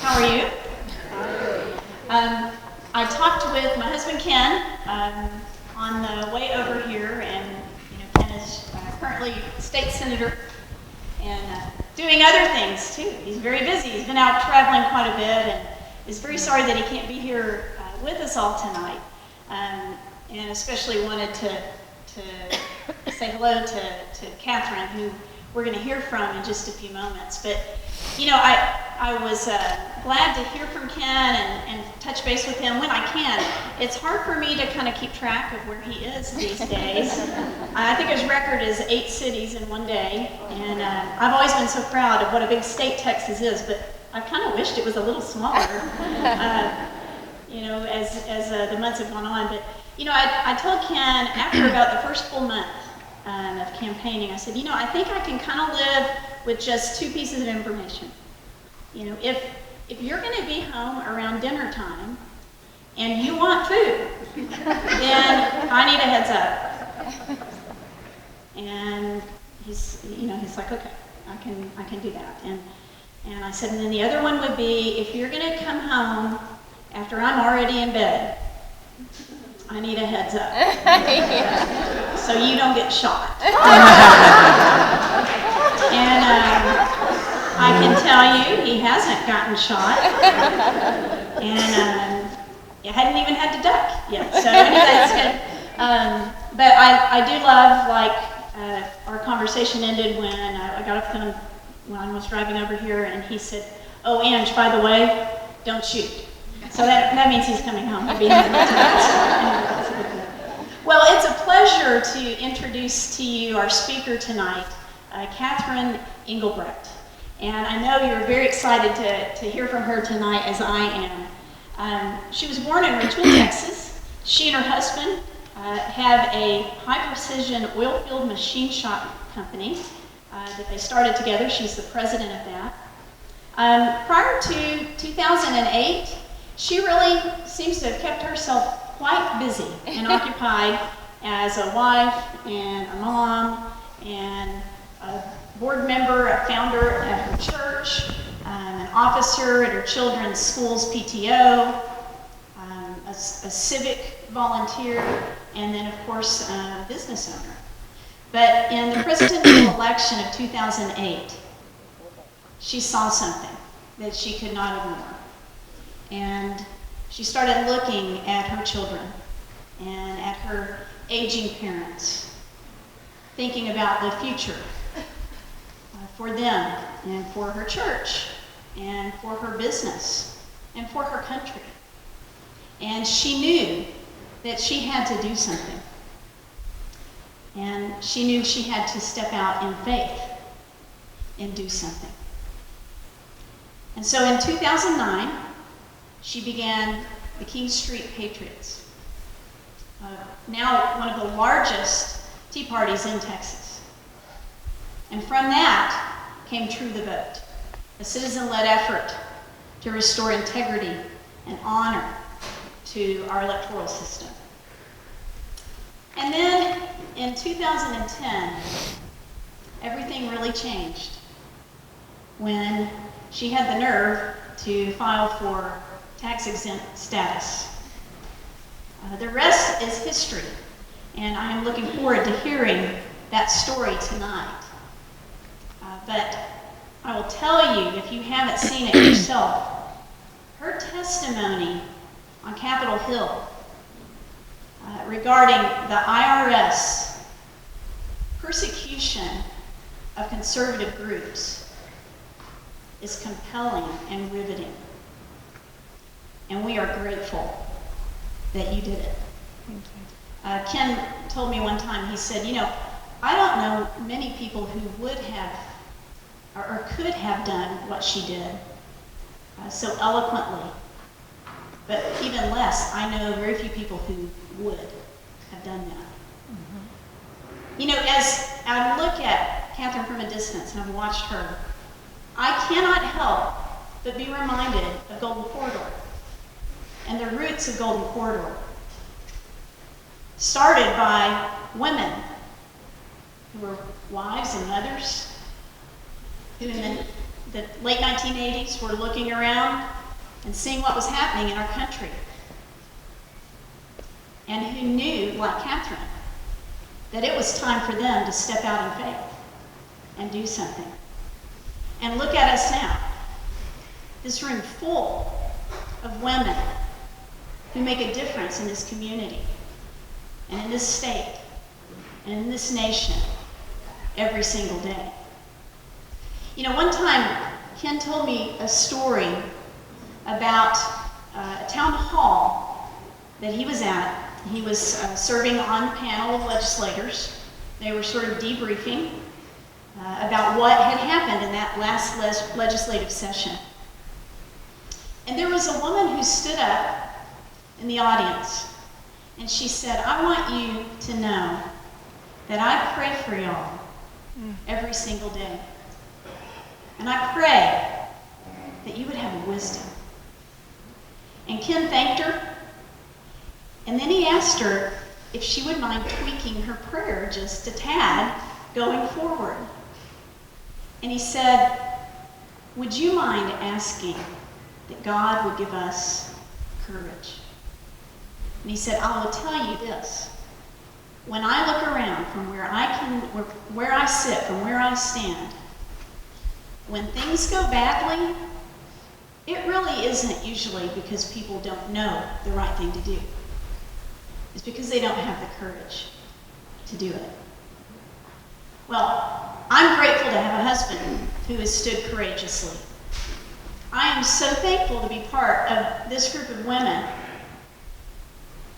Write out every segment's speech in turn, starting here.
How are you? I talked with my husband Ken on the way over here, and Ken is currently state senator and doing other things too. He's very busy. He's been out traveling quite a bit, and is very sorry that he can't be here with us all tonight. And especially wanted to say hello to Catherine, who we're going to hear from in just a few moments. But I was glad to hear from Ken and touch base with him when I can. It's hard for me to kind of keep track of where he is these days. I think his record is 8 cities in one day, and I've always been so proud of what a big state Texas is, but I kind of wished it was a little smaller, as the months have gone on. But I told Ken after about the first full month of campaigning, I said, I think I can kind of live with just 2 pieces of information. If you're going to be home around dinner time and you want food, then I need a heads up. And he's like, okay, I can do that. And I said, and then the other one would be, if you're going to come home after I'm already in bed, I need a heads up. Yeah. So you don't get shot. And I can tell you, he hasn't gotten shot. And I hadn't even had to duck yet. So anyway, that's good. But I do love, our conversation ended when I got off him when I was driving over here, and he said, "Oh, Ange, by the way, don't shoot." So that means he's coming home. He'll be home tonight. Well, it's a pleasure to introduce to you our speaker tonight, Catherine Engelbrecht. And I know you're very excited to hear from her tonight, as I am. She was born in Richmond, Texas. She and her husband have a high-precision oil field machine shop company that they started together. She's the president of that. Prior to 2008, she really seems to have kept herself quite busy and occupied as a wife and a mom and a board member, a founder at her church, an officer at her children's school's PTO, a civic volunteer, and then, of course, a business owner. But in the presidential election of 2008, she saw something that she could not ignore. And she started looking at her children and at her aging parents, thinking about the future for them and for her church and for her business and for her country. And she knew that she had to do something. And she knew she had to step out in faith and do something. And so in 2009, she began the King Street Patriots, now one of the largest tea parties in Texas. And from that came True the Vote, a citizen-led effort to restore integrity and honor to our electoral system. And then in 2010, everything really changed when she had the nerve to file for tax-exempt status. The rest is history, and I am looking forward to hearing that story tonight. But I will tell you, if you haven't seen it yourself, her testimony on Capitol Hill regarding the IRS persecution of conservative groups is compelling and riveting. And we are grateful that you did it. Ken told me one time, he said, I don't know many people who would have or could have done what she did so eloquently, but even less, I know very few people who would have done that. Mm-hmm. As I look at Catherine from a distance and I've watched her, I cannot help but be reminded of Golden Corridor and the roots of Golden Corridor, started by women who were wives and mothers, who in the the late 1980s were looking around and seeing what was happening in our country, and who knew, like Catherine, that it was time for them to step out in faith and do something. And look at us now. This room full of women who make a difference in this community and in this state and in this nation every single day. You know, one time Ken told me a story about a town hall that he was at. He was serving on the panel of legislators. They were sort of debriefing about what had happened in that last legislative session. And there was a woman who stood up in the audience, and she said, "I want you to know that I pray for y'all every single day. And I pray that you would have wisdom." And Ken thanked her, and then he asked her if she would mind tweaking her prayer just a tad going forward. And he said, "Would you mind asking that God would give us courage?" And he said, "I will tell you this. When I look around from where I sit, from where I stand, when things go badly, it really isn't usually because people don't know the right thing to do. It's because they don't have the courage to do it." Well, I'm grateful to have a husband who has stood courageously. I am so thankful to be part of this group of women,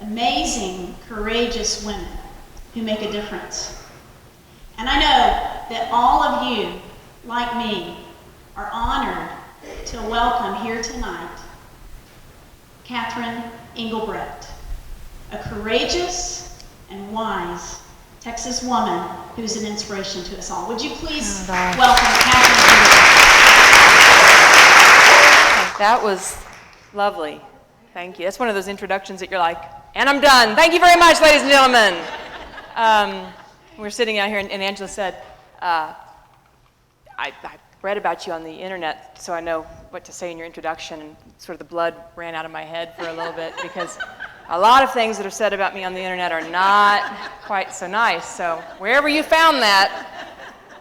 amazing, courageous women who make a difference. And I know that all of you, like me, are honored to welcome here tonight Catherine Engelbrecht, a courageous and wise Texas woman who's an inspiration to us all. Would you please welcome Catherine Engelbrecht? That was lovely. Thank you. That's one of those introductions that you're like, and I'm done. Thank you very much, ladies and gentlemen. We're sitting out here, and Angela said, I read about you on the internet, so I know what to say in your introduction, and sort of the blood ran out of my head for a little bit, because a lot of things that are said about me on the internet are not quite so nice. So wherever you found that,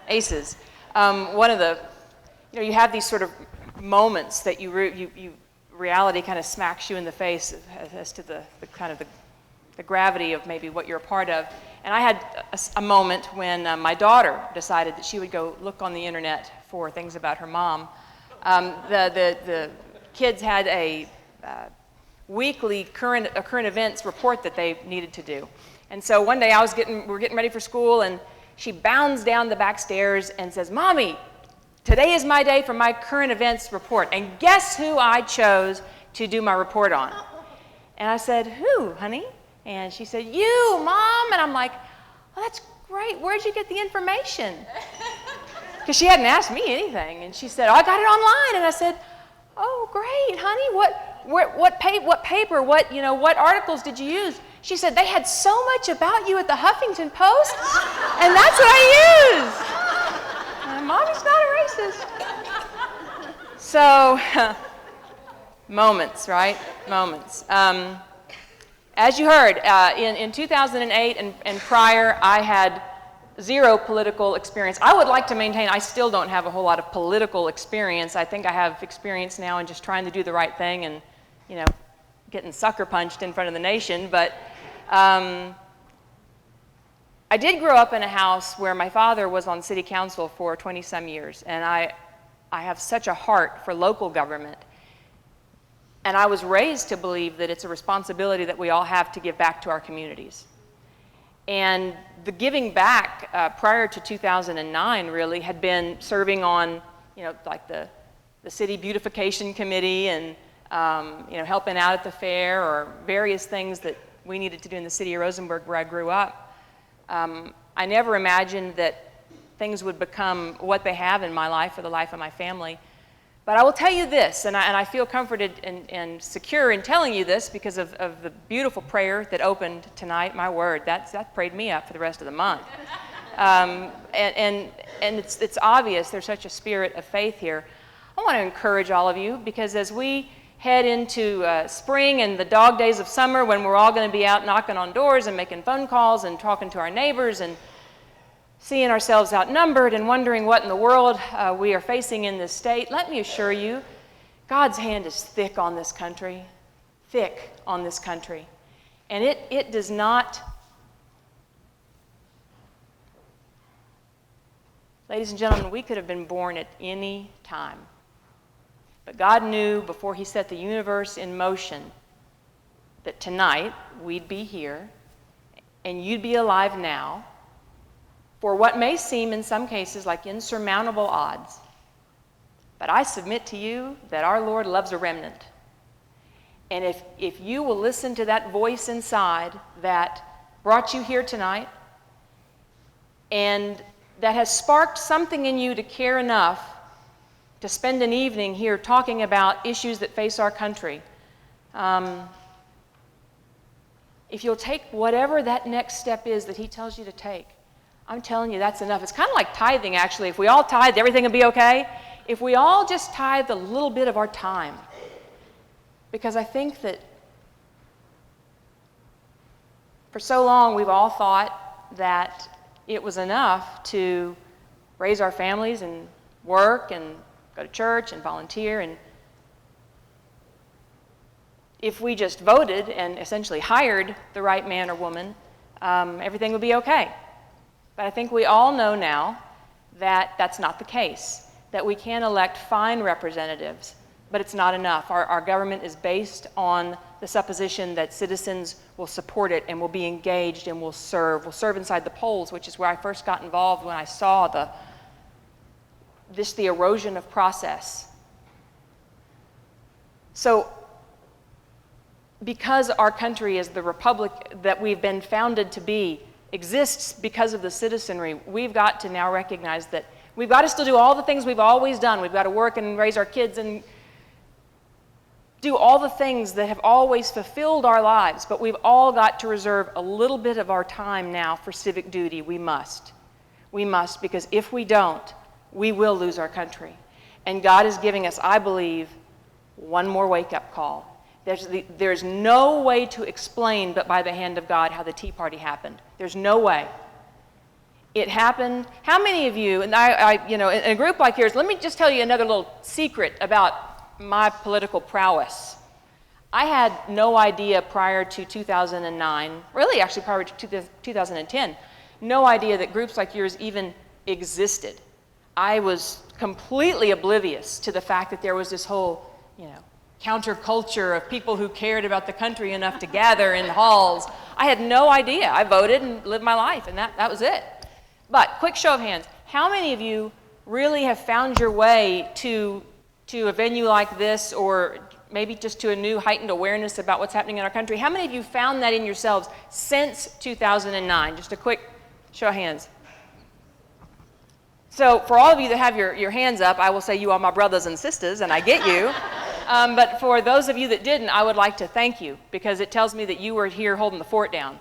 aces. One of the, you have these sort of moments that reality kind of smacks you in the face as to the gravity of maybe what you're a part of. And I had a moment when my daughter decided that she would go look on the internet for things about her mom. The kids had a weekly current events report that they needed to do. And so one day we're getting ready for school, and she bounds down the back stairs and says, "Mommy, today is my day for my current events report." And guess who I chose to do my report on? And I said, "Who, honey?" And she said, "You, Mom." And I'm like, "Oh, that's great. Where'd you get the information?" Because she hadn't asked me anything. And she said, "Oh, I got it online." And I said, "Oh, great, honey. What paper, what articles did you use?" She said, "They had so much about you at the Huffington Post, and that's what I used." And Mommy's not a racist. So, moments, right? Moments. As you heard, in 2008 and prior, I had zero political experience. I would like to maintain I still don't have a whole lot of political experience. I think I have experience now in just trying to do the right thing and, getting sucker punched in front of the nation. But I did grow up in a house where my father was on city council for 20-some years, and I have such a heart for local government. And I was raised to believe that it's a responsibility that we all have to give back to our communities. And the giving back prior to 2009 really had been serving on, like the city beautification committee and, helping out at the fair or various things that we needed to do in the city of Rosenberg where I grew up. I never imagined that things would become what they have in my life or the life of my family. But I will tell you this, and I feel comforted and secure in telling you this because of the beautiful prayer that opened tonight. My word, that prayed me up for the rest of the month. And it's obvious there's such a spirit of faith here. I want to encourage all of you, because as we head into spring and the dog days of summer, when we're all going to be out knocking on doors and making phone calls and talking to our neighbors and seeing ourselves outnumbered and wondering what in the world we are facing in this state, let me assure you, God's hand is thick on this country, thick on this country. And it does not, ladies and gentlemen, we could have been born at any time. But God knew before he set the universe in motion that tonight we'd be here and you'd be alive now for what may seem in some cases like insurmountable odds. But I submit to you that our Lord loves a remnant. And if you will listen to that voice inside that brought you here tonight and that has sparked something in you to care enough to spend an evening here talking about issues that face our country, if you'll take whatever that next step is that he tells you to take, I'm telling you that's enough. It's kind of like tithing, actually. If we all tithe, everything will be okay. If we all just tithe a little bit of our time, because I think that for so long we've all thought that it was enough to raise our families and work and go to church and volunteer, and if we just voted and essentially hired the right man or woman, everything would be okay. But I think we all know now that that's not the case, that we can elect fine representatives, but it's not enough. Our government is based on the supposition that citizens will support it and will be engaged and will serve inside the polls, which is where I first got involved when I saw the erosion of process. So, because our country is the republic that we've been founded to be, exists because of the citizenry, we've got to now recognize that we've got to still do all the things we've always done. We've got to work and raise our kids and do all the things that have always fulfilled our lives, but we've all got to reserve a little bit of our time now for civic duty. We must. We must, because if we don't, we will lose our country. And God is giving us, I believe, one more wake-up call. There's no way to explain but by the hand of God how the Tea Party happened. There's no way. It happened. How many of you, and in a group like yours, let me just tell you another little secret about my political prowess. I had no idea prior to 2009, really actually prior to 2010, no idea that groups like yours even existed. I was completely oblivious to the fact that there was this whole, counterculture of people who cared about the country enough to gather in halls. I had no idea. I voted and lived my life, and that was it. But quick show of hands, how many of you really have found your way to a venue like this, or maybe just to a new heightened awareness about what's happening in our country? How many of you found that in yourselves since 2009? Just a quick show of hands. So for all of you that have your hands up, I will say you are my brothers and sisters, and I get you. But for those of you that didn't, I would like to thank you, because it tells me that you were here holding the fort down.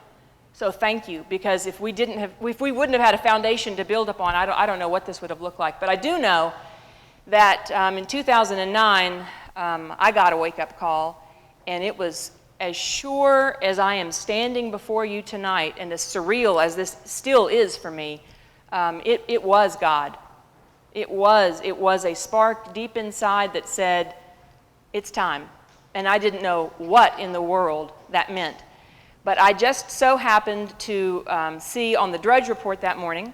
So thank you, because if we wouldn't have had a foundation to build upon, I don't know what this would have looked like. But I do know that in 2009, I got a wake-up call, and it was as sure as I am standing before you tonight, and as surreal as this still is for me. It was God. It was a spark deep inside that said, it's time. And I didn't know what in the world that meant. But I just so happened to see on the Drudge Report that morning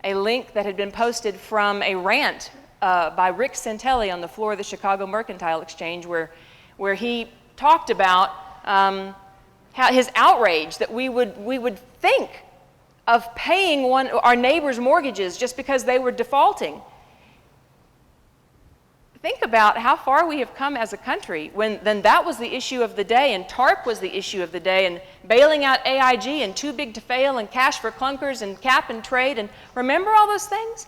a link that had been posted from a rant by Rick Santelli on the floor of the Chicago Mercantile Exchange, where he talked about how his outrage that we would think of paying our neighbors' mortgages just because they were defaulting. Think about how far we have come as a country when then that was the issue of the day, and TARP was the issue of the day, and bailing out AIG, and too big to fail, and cash for clunkers, and cap and trade, and remember all those things?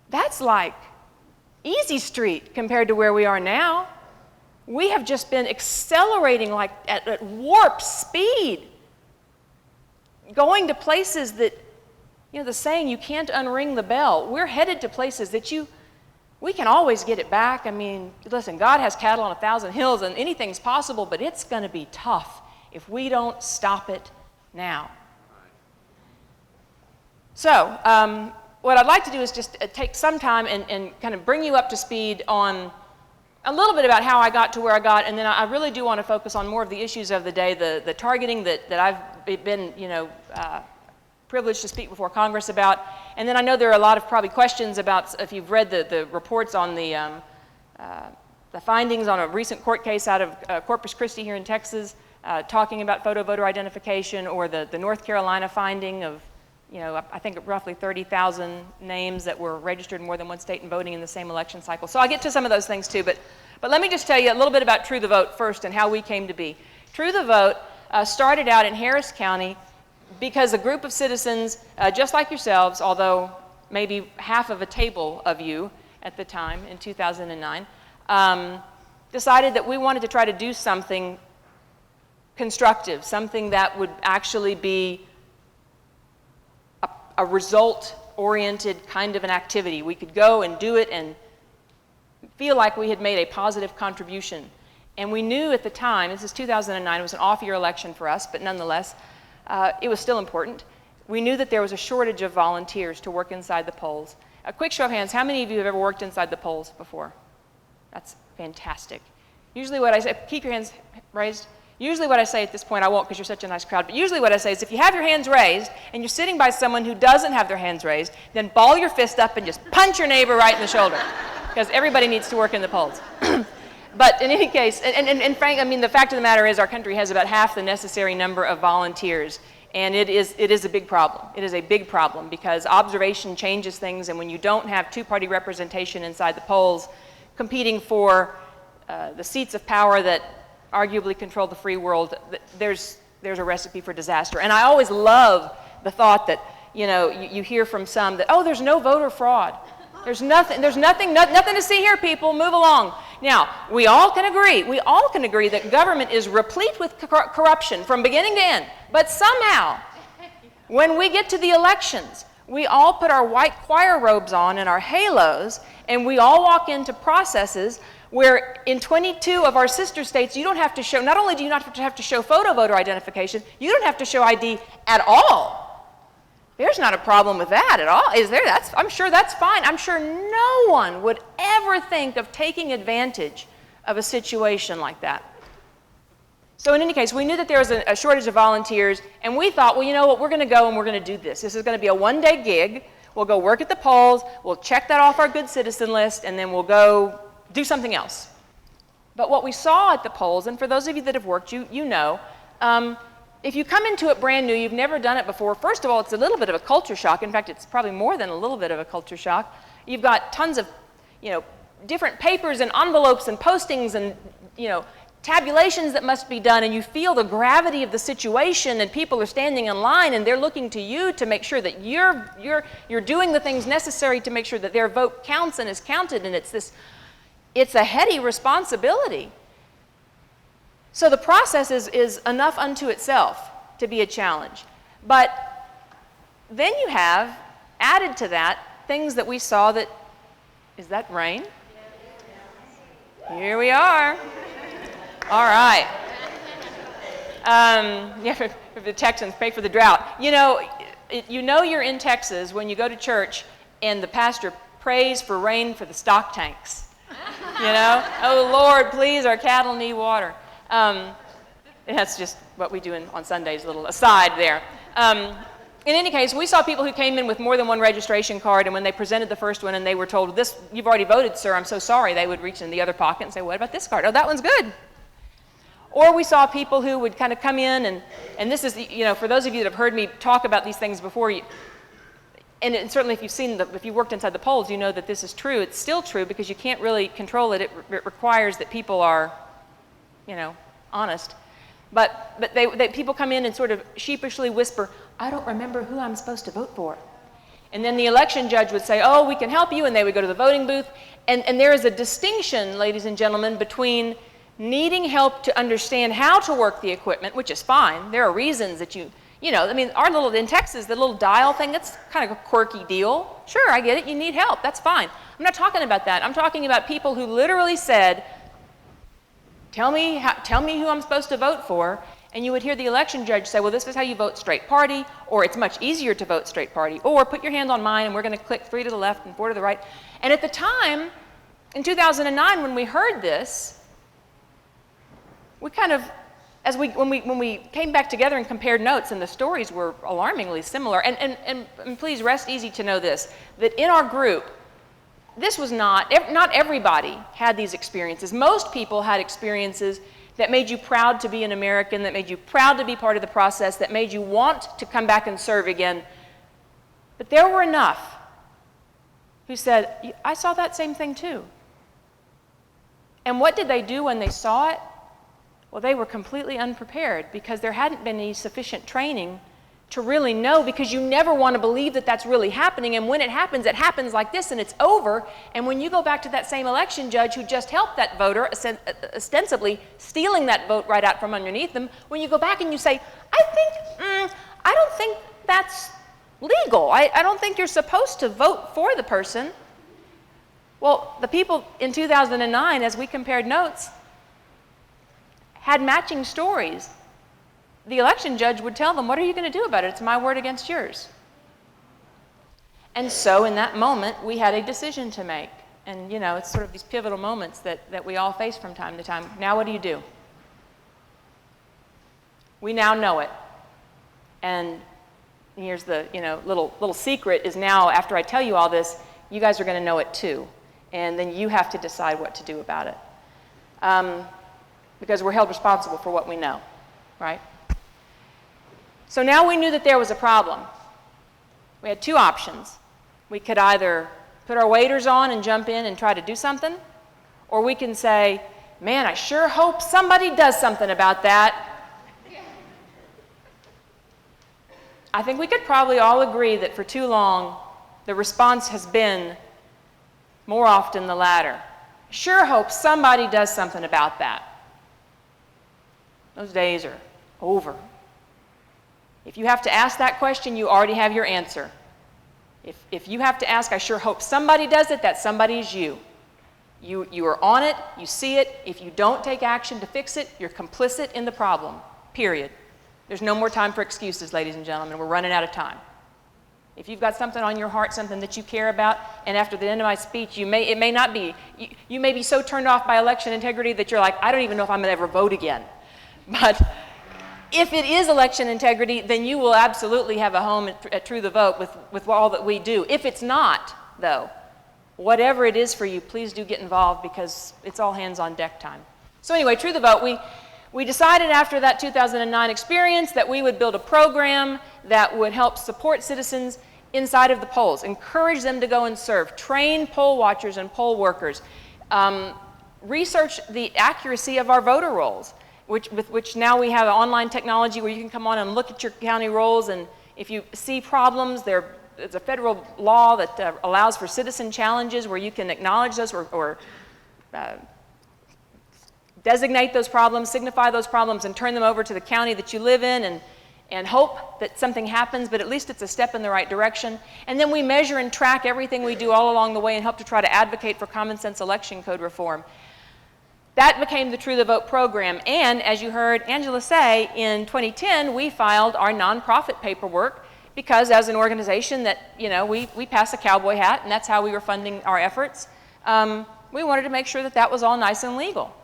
That's like easy street compared to where we are now. We have just been accelerating like at warp speed, going to places that, the saying, you can't unring the bell. We're headed to places that we can always get it back. I mean, listen, God has cattle on 1,000 hills, and anything's possible, but it's going to be tough if we don't stop it now. So, what I'd like to do is just take some time and kind of bring you up to speed on a little bit about how I got to where I got, and then I really do want to focus on more of the issues of the day, the targeting that I've been, privileged to speak before Congress about. And then I know there are a lot of probably questions about, if you've read the reports on the findings on a recent court case out of Corpus Christi here in Texas, talking about photo voter identification, or the North Carolina finding of, I think roughly 30,000 names that were registered in more than one state and voting in the same election cycle. So I'll get to some of those things too, but let me just tell you a little bit about True the Vote first and how we came to be. True the Vote started out in Harris County because a group of citizens, just like yourselves, although maybe half of a table of you at the time in 2009, decided that we wanted to try to do something constructive, something that would actually be a result-oriented kind of an activity. We could go and do it and feel like we had made a positive contribution. And we knew at the time, this is 2009, it was an off-year election for us, but nonetheless, it was still important. We knew that there was a shortage of volunteers to work inside the polls. A quick show of hands, how many of you have ever worked inside the polls before? That's fantastic. Usually what I say, keep your hands raised. Usually what I say at this point, I won't because you're such a nice crowd, but usually what I say is if you have your hands raised and you're sitting by someone who doesn't have their hands raised, then ball your fist up and just punch your neighbor right in the shoulder, because everybody needs to work in the polls. But in any case, and Frank, I mean, the fact of the matter is our country has about half the necessary number of volunteers, and it is a big problem. It is a big problem because observation changes things, and when you don't have two-party representation inside the polls competing for the seats of power that arguably control the free world, there's a recipe for disaster. And I always love the thought that, you hear from some that, oh, there's no voter fraud. There's nothing to see here, people, move along. Now, we all can agree that government is replete with corruption from beginning to end. But somehow, when we get to the elections, we all put our white choir robes on and our halos, and we all walk into processes where in 22 of our sister states, you don't have to show, not only do you not have to show photo voter identification, you don't have to show ID at all. There's not a problem with that at all, is there? I'm sure that's fine. I'm sure no one would ever think of taking advantage of a situation like that. So in any case, we knew that there was a shortage of volunteers, and we thought, well, you know what, we're going to go and we're going to do this. This is going to be a one-day gig. We'll go work at the polls, we'll check that off our good citizen list, and then we'll go do something else. But what we saw at the polls, and for those of you that have worked, you know, if you come into it brand new, you've never done it before, first of all, it's a little bit of a culture shock. In fact, it's probably more than a little bit of a culture shock. You've got tons of, different papers and envelopes and postings and, tabulations that must be done, and you feel the gravity of the situation, and people are standing in line and they're looking to you to make sure that you're doing the things necessary to make sure that their vote counts and is counted, and it's a heady responsibility. So the process is enough unto itself to be a challenge. But then you have, added to that, things that we saw that, is that rain? Here we are. All right. For the Texans, pray for the drought. You're in Texas when you go to church and the pastor prays for rain for the stock tanks. Oh Lord, please, our cattle need water. That's just what we do on Sundays, a little aside there. In any case, we saw people who came in with more than one registration card, and when they presented the first one and they were told, you've already voted, sir, I'm so sorry, they would reach in the other pocket and say, what about this card? Oh, that one's good. Or we saw people who would kind of come in, and this is, for those of you that have heard me talk about these things before, and certainly if you worked inside the polls, you know that this is true. It's still true because you can't really control it. It requires that people are, honest. But people come in and sort of sheepishly whisper, I don't remember who I'm supposed to vote for. And then the election judge would say, oh, we can help you, and they would go to the voting booth. And there is a distinction, ladies and gentlemen, between needing help to understand how to work the equipment, which is fine. There are reasons that You know, I mean, in Texas, the little dial thing, that's kind of a quirky deal. Sure, I get it, you need help, that's fine. I'm not talking about that. I'm talking about people who literally said, tell me who I'm supposed to vote for, and you would hear the election judge say, well, this is how you vote straight party, or it's much easier to vote straight party, or put your hand on mine and we're going to click 3 to the left and 4 to the right. And at the time, in 2009, when we heard this, we kind of, when we came back together and compared notes, and the stories were alarmingly similar, and please rest easy to know this, that in our group, this was not everybody had these experiences. Most people had experiences that made you proud to be an American, that made you proud to be part of the process, that made you want to come back and serve again. But there were enough who said, I saw that same thing too. And what did they do when they saw it? Well, they were completely unprepared because there hadn't been any sufficient training to really know, because you never want to believe that that's really happening, and when it happens like this and it's over, and when you go back to that same election judge who just helped that voter, ostensibly stealing that vote right out from underneath them, when you go back and you say, I don't think that's legal, I don't think you're supposed to vote for the person. Well, the people in 2009, as we compared notes, had matching stories. The election judge would tell them, what are you going to do about it? It's my word against yours. And so in that moment, we had a decision to make. And you know, it's sort of these pivotal moments that we all face from time to time. Now what do you do? We now know it. And here's the little secret is now, after I tell you all this, you guys are going to know it too. And then you have to decide what to do about it. Because we're held responsible for what we know, right? So now we knew that there was a problem. We had 2 options. We could either put our waders on and jump in and try to do something, or we can say, man, I sure hope somebody does something about that. I think we could probably all agree that for too long, the response has been more often the latter. Sure hope somebody does something about that. Those days are over. If you have to ask that question, you already have your answer. If you have to ask, I sure hope somebody does it, that somebody is you. You are on it, you see it. If you don't take action to fix it, you're complicit in the problem, period. There's no more time for excuses, ladies and gentlemen. We're running out of time. If you've got something on your heart, something that you care about, and after the end of my speech, you may be so turned off by election integrity that you're like, I don't even know if I'm going to ever vote again. But if it is election integrity, then you will absolutely have a home at True the Vote with all that we do. If it's not, though, whatever it is for you, please do get involved, because it's all hands on deck time. So anyway, True the Vote, we decided after that 2009 experience that we would build a program that would help support citizens inside of the polls, encourage them to go and serve, train poll watchers and poll workers, research the accuracy of our voter rolls, with which now we have online technology where you can come on and look at your county rolls, and if you see problems, there's a federal law that allows for citizen challenges where you can acknowledge those or designate those problems, signify those problems, and turn them over to the county that you live in, and hope that something happens, but at least it's a step in the right direction. And then we measure and track everything we do all along the way and help to try to advocate for common sense election code reform. That became the True the Vote program, and as you heard Angela say, in 2010 we filed our nonprofit paperwork, because as an organization that, we pass a cowboy hat, and that's how we were funding our efforts. We wanted to make sure that that was all nice and legal.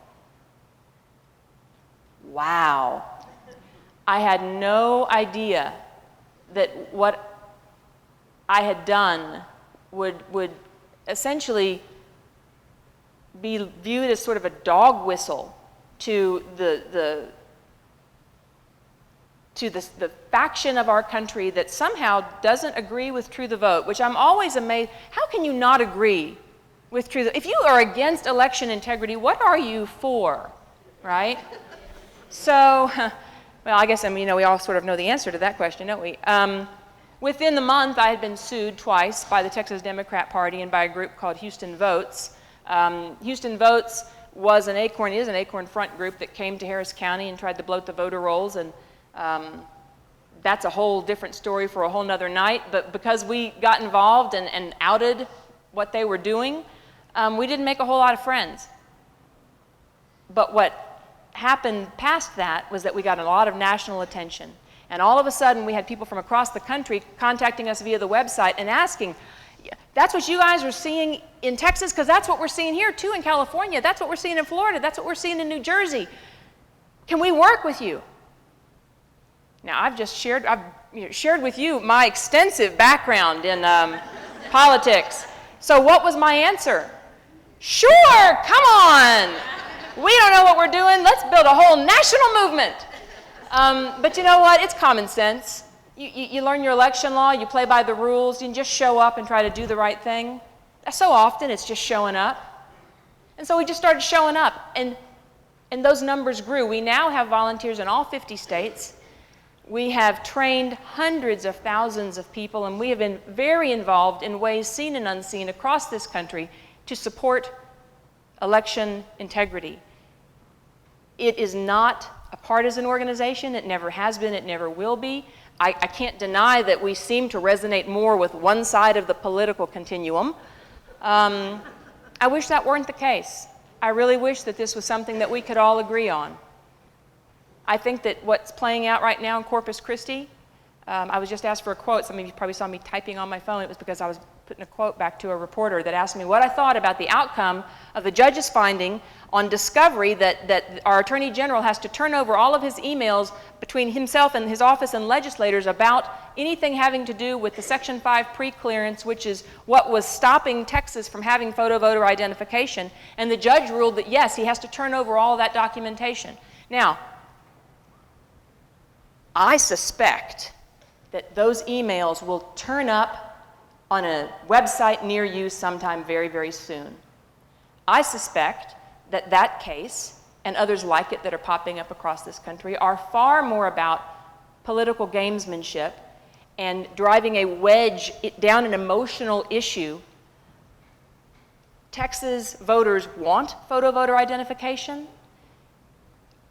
Wow. I had no idea that what I had done would essentially be viewed as sort of a dog whistle to the faction of our country that somehow doesn't agree with True the Vote, which I'm always amazed. How can you not agree with True the Vote? If you are against election integrity, what are you for, right? So, well, I guess, we all sort of know the answer to that question, don't we? Within the month, I had been sued twice by the Texas Democrat Party and by a group called Houston Votes. Houston Votes is an Acorn Front group that came to Harris County and tried to bloat the voter rolls and that's a whole different story for a whole nother night. But because we got involved and outed what they were doing, we didn't make a whole lot of friends. But what happened past that was that we got a lot of national attention. And all of a sudden, we had people from across the country contacting us via the website and asking, that's what you guys are seeing in Texas, because that's what we're seeing here too in California. That's what we're seeing in Florida. That's what we're seeing in New Jersey. Can we work with you? Now, I've shared with you my extensive background in politics. So what was my answer? Sure, come on. We don't know what we're doing. Let's build a whole national movement. But you know what? It's common sense. You learn your election law, you play by the rules, you just show up and try to do the right thing. So often it's just showing up. And so we just started showing up, and those numbers grew. We now have volunteers in all 50 states. We have trained hundreds of thousands of people, and we have been very involved in ways seen and unseen across this country to support election integrity. It is not a partisan organization. It never has been. It never will be. I can't deny that we seem to resonate more with one side of the political continuum. I wish that weren't the case. I really wish that this was something that we could all agree on. I think that what's playing out right now in Corpus Christi, I was just asked for a quote. Some of you probably saw me typing on my phone. It was because I was putting a quote back to a reporter that asked me what I thought about the outcome of the judge's finding on discovery that our Attorney General has to turn over all of his emails between himself and his office and legislators about anything having to do with the Section 5 pre-clearance, which is what was stopping Texas from having photo voter identification. And the judge ruled that, yes, he has to turn over all that documentation. Now, I suspect that those emails will turn up on a website near you sometime very, very soon. I suspect that that case, and others like it that are popping up across this country, are far more about political gamesmanship and driving a wedge down an emotional issue. Texas voters want photo voter identification.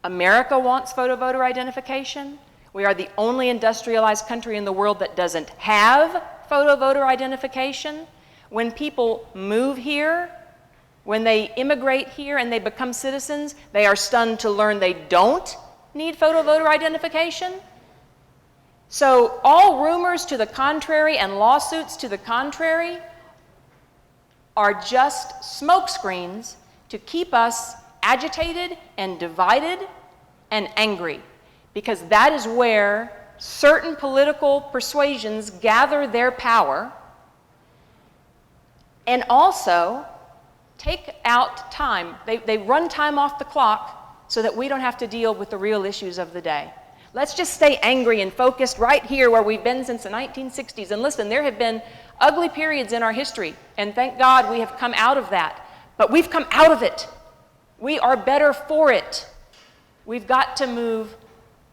America wants photo voter identification. We are the only industrialized country in the world that doesn't have photo voter identification. When people move here, when they immigrate here and they become citizens, they are stunned to learn they don't need photo voter identification. So all rumors to the contrary and lawsuits to the contrary are just smokescreens to keep us agitated and divided and angry, because that is where certain political persuasions gather their power and also take out time. They run time off the clock so that we don't have to deal with the real issues of the day. Let's just stay angry and focused right here where we've been since the 1960s. And listen, there have been ugly periods in our history, and thank God we have come out of that. But we've come out of it. We are better for it. We've got to move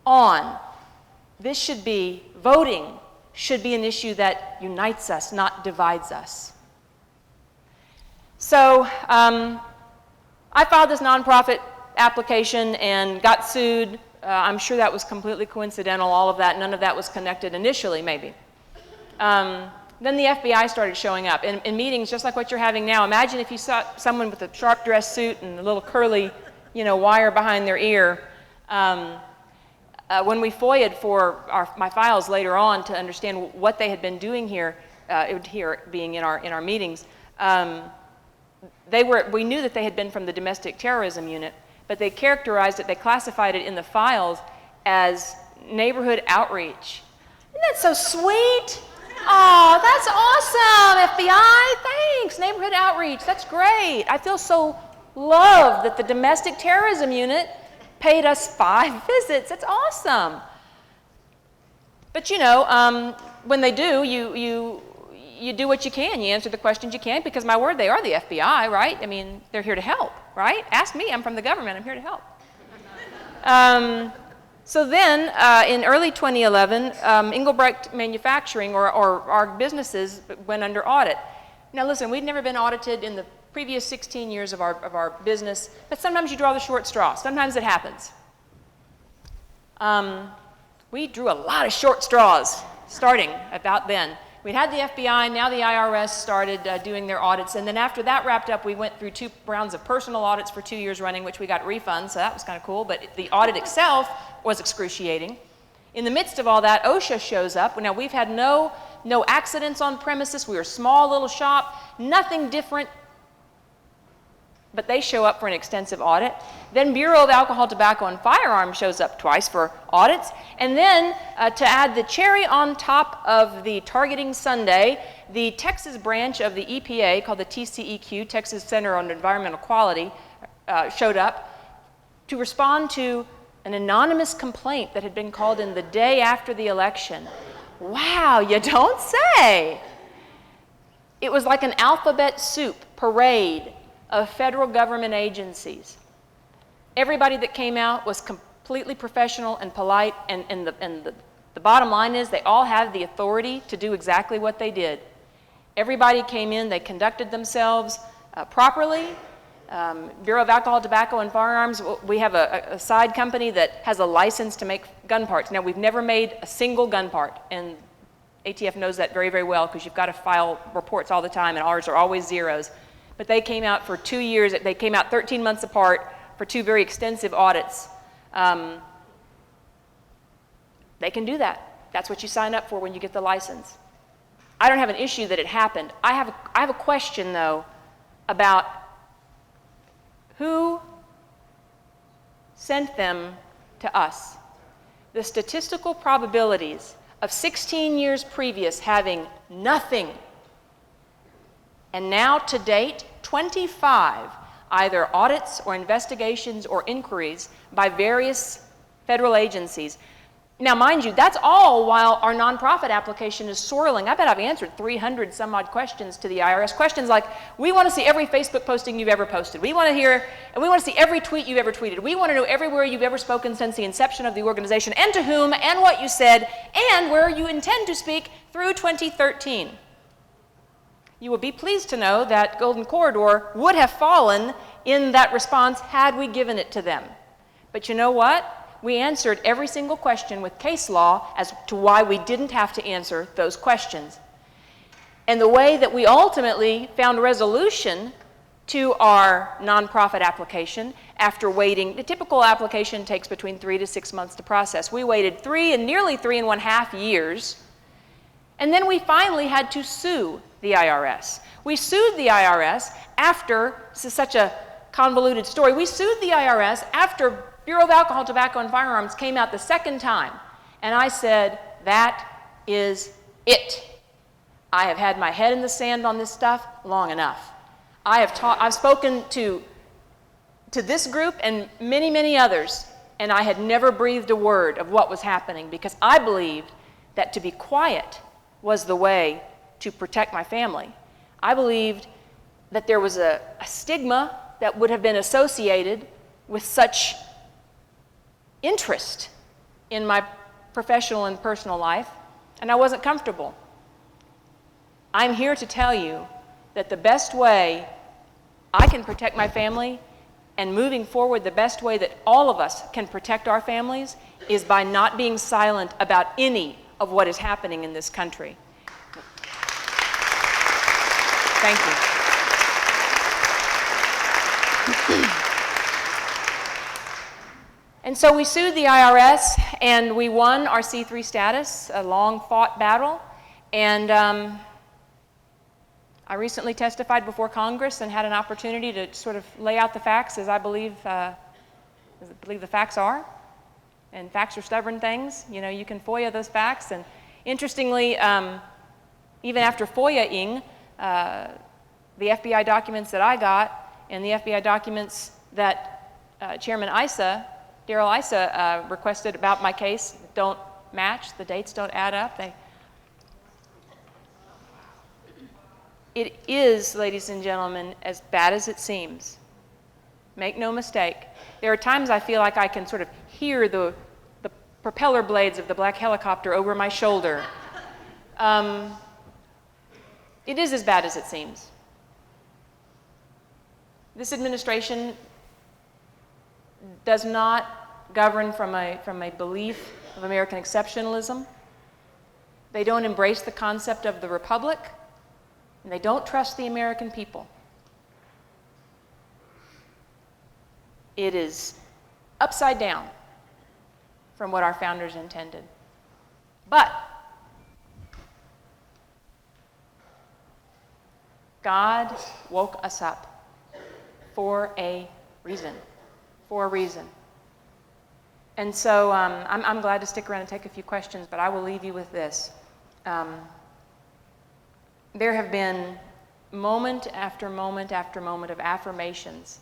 on. This should be, voting should be an issue that unites us, not divides us. So I filed this nonprofit application and got sued. I'm sure that was completely coincidental, all of that. None of that was connected initially, maybe. Then the FBI started showing up in meetings just like what you're having now. Imagine if you saw someone with a sharp dress suit and a little curly, wire behind their ear. When we FOIA'd for my files later on to understand what they had been doing here, being in our meetings, we knew that they had been from the domestic terrorism unit, but they characterized it, they classified it in the files as neighborhood outreach. Isn't that so sweet? Oh, that's awesome, FBI, thanks, neighborhood outreach, that's great. I feel so loved that the domestic terrorism unit paid us 5 visits, that's awesome. But when they do, you do what you can. You answer the questions you can, because my word, they are the FBI, right? I mean, they're here to help, right? Ask me, I'm from the government, I'm here to help. So then, in early 2011, Engelbrecht Manufacturing, or our businesses, went under audit. Now listen, we'd never been audited in the previous 16 years of our business, but sometimes you draw the short straw. Sometimes it happens. we drew a lot of short straws starting about then. We'd had the FBI, now the IRS started doing their audits, and then after that wrapped up, we went through 2 rounds of personal audits for 2 years running, which we got refunds, so that was kind of cool, but the audit itself was excruciating. In the midst of all that, OSHA shows up. Now, we've had no accidents on premises. We were a small little shop, nothing different, but they show up for an extensive audit. Then Bureau of Alcohol, Tobacco, and Firearms shows up twice for audits. And then to add the cherry on top of the targeting sundae, the Texas branch of the EPA, called the TCEQ, Texas Center on Environmental Quality, showed up to respond to an anonymous complaint that had been called in the day after the election. Wow, you don't say. It was like an alphabet soup parade of federal government agencies. Everybody that came out was completely professional and polite, and the bottom line is they all had the authority to do exactly what they did. Everybody came in, they conducted themselves properly. Bureau of Alcohol, Tobacco, and Firearms, we have a side company that has a license to make gun parts. Now, we've never made a single gun part, and ATF knows that very, very well because you've got to file reports all the time, and ours are always zeros. But they came out for 2 years. They came out 13 months apart for 2 very extensive audits. They can do that. That's what you sign up for when you get the license. I don't have an issue that it happened. I have a question, though, about who sent them to us. The statistical probabilities of 16 years previous having nothing, and now to date, 25 either audits or investigations or inquiries by various federal agencies. Now, mind you, that's all while our nonprofit application is swirling. I bet I've answered 300 some odd questions to the IRS. Questions like, we want to see every Facebook posting you've ever posted. We want to hear, and we want to see every tweet you've ever tweeted. We want to know everywhere you've ever spoken since the inception of the organization, and to whom, and what you said, and where you intend to speak through 2013. You will be pleased to know that Golden Corridor would have fallen in that response had we given it to them. But you know what? We answered every single question with case law as to why we didn't have to answer those questions. And the way that we ultimately found resolution to our nonprofit application after waiting, the typical application takes between 3 to 6 months to process. We waited nearly 3.5 years, and then we finally had to sue the IRS. We sued the IRS after, this is such a convoluted story, we sued the IRS after Bureau of Alcohol, Tobacco, and Firearms came out the second time, and I said, that is it. I have had my head in the sand on this stuff long enough. I've spoken to this group and many, many others, and I had never breathed a word of what was happening because I believed that to be quiet was the way to protect my family. I believed that there was a stigma that would have been associated with such interest in my professional and personal life, and I wasn't comfortable. I'm here to tell you that the best way I can protect my family, and moving forward, the best way that all of us can protect our families is by not being silent about any of what is happening in this country. Thank you. And so we sued the IRS, and we won our C3 status, a long-fought battle. And I recently testified before Congress and had an opportunity to sort of lay out the facts as I believe the facts are. And facts are stubborn things. You know, you can FOIA those facts. And interestingly, even after FOIA-ing, the FBI documents that I got and the FBI documents that Chairman Darrell Issa requested about my case don't match. The dates don't add up. It is, ladies and gentlemen, as bad as it seems. Make no mistake. There are times I feel like I can sort of hear the propeller blades of the black helicopter over my shoulder. It is as bad as it seems. This administration does not govern from a belief of American exceptionalism. They don't embrace the concept of the republic, and they don't trust the American people. It is upside down from what our founders intended. But God woke us up for a reason. For a reason. And so I'm glad to stick around and take a few questions, but I will leave you with this. There have been moment after moment after moment of affirmations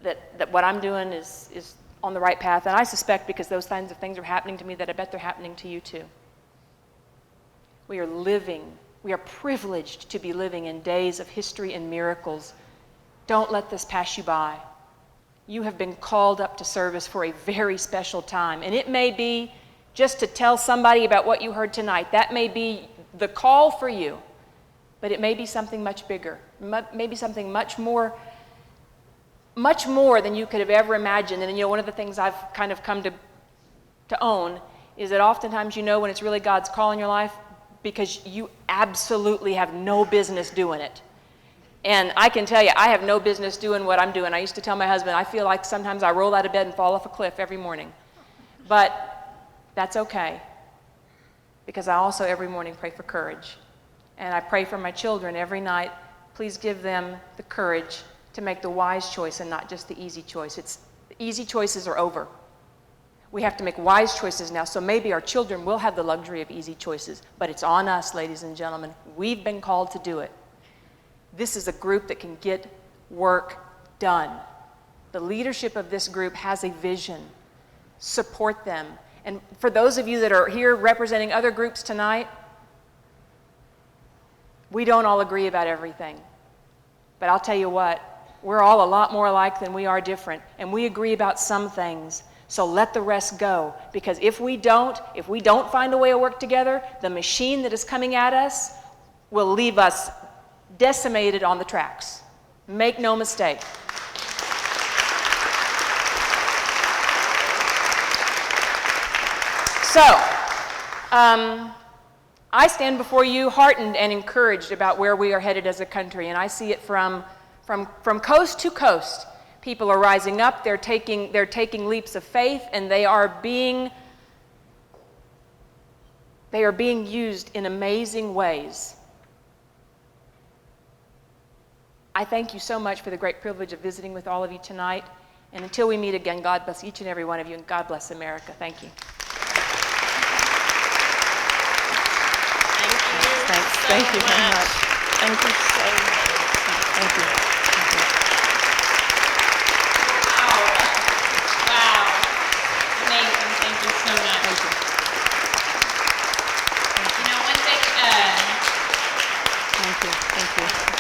that what I'm doing is on the right path. And I suspect because those kinds of things are happening to me that I bet they're happening to you too. We are privileged to be living in days of history and miracles. Don't let this pass you by. You have been called up to service for a very special time. And it may be just to tell somebody about what you heard tonight. That may be the call for you. But it may be something much bigger. Maybe something much more than you could have ever imagined. And one of the things I've kind of come to own is that oftentimes when it's really God's call in your life because you absolutely have no business doing it. And I can tell you, I have no business doing what I'm doing. I used to tell my husband, I feel like sometimes I roll out of bed and fall off a cliff every morning. But that's okay, because I also every morning pray for courage. And I pray for my children every night. Please give them the courage to make the wise choice and not just the easy choice. The easy choices are over. We have to make wise choices now, so maybe our children will have the luxury of easy choices. But it's on us, ladies and gentlemen. We've been called to do it. This is a group that can get work done. The leadership of this group has a vision. Support them. And for those of you that are here representing other groups tonight, we don't all agree about everything. But I'll tell you what, we're all a lot more alike than we are different. And we agree about some things. So let the rest go. Because if we don't find a way to work together, the machine that is coming at us will leave us decimated on the tracks. Make no mistake. So, I stand before you heartened and encouraged about where we are headed as a country, and I see it from coast to coast. People are rising up, they're taking leaps of faith, and they are being used in amazing ways. I thank you so much for the great privilege of visiting with all of you tonight. And until we meet again, God bless each and every one of you, and God bless America. Thank you. Thank you very much. Thank you so much. Thank you. Wow. Amazing. Thank you so much. Thank you. One thing, Thank you. Thank you.